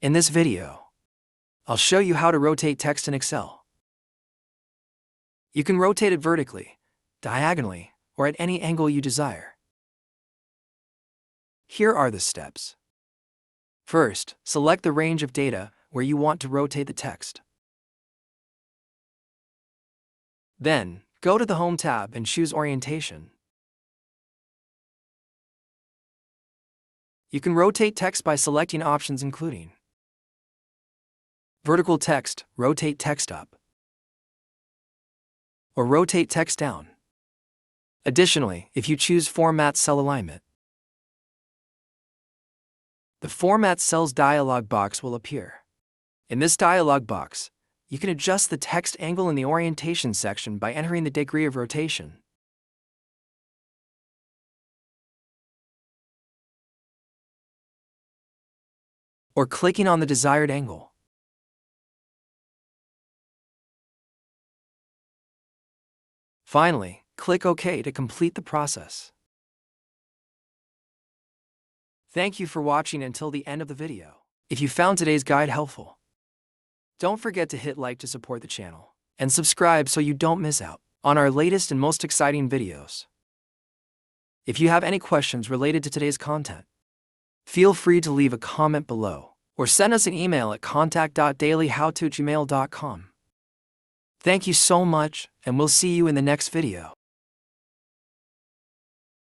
In this video, I'll show you how to rotate text in Excel. You can rotate it vertically, diagonally, or at any angle you desire. Here are the steps. First, select the range of data where you want to rotate the text. Then, go to the Home tab and choose Orientation. You can rotate text by selecting options including vertical text, rotate text up, or rotate text down. Additionally, if you choose Format Cell Alignment, the Format Cells dialog box will appear. In this dialog box, you can adjust the text angle in the Orientation section by entering the degree of rotation. Or clicking on the desired angle. Finally, click OK to complete the process. Thank you for watching until the end of the video. If you found today's guide helpful, don't forget to hit like to support the channel and subscribe so you don't miss out on our latest and most exciting videos. If you have any questions related to today's content, feel free to leave a comment below or send us an email at contact.dailyhowto@gmail.com. Thank you so much, and we'll see you in the next video.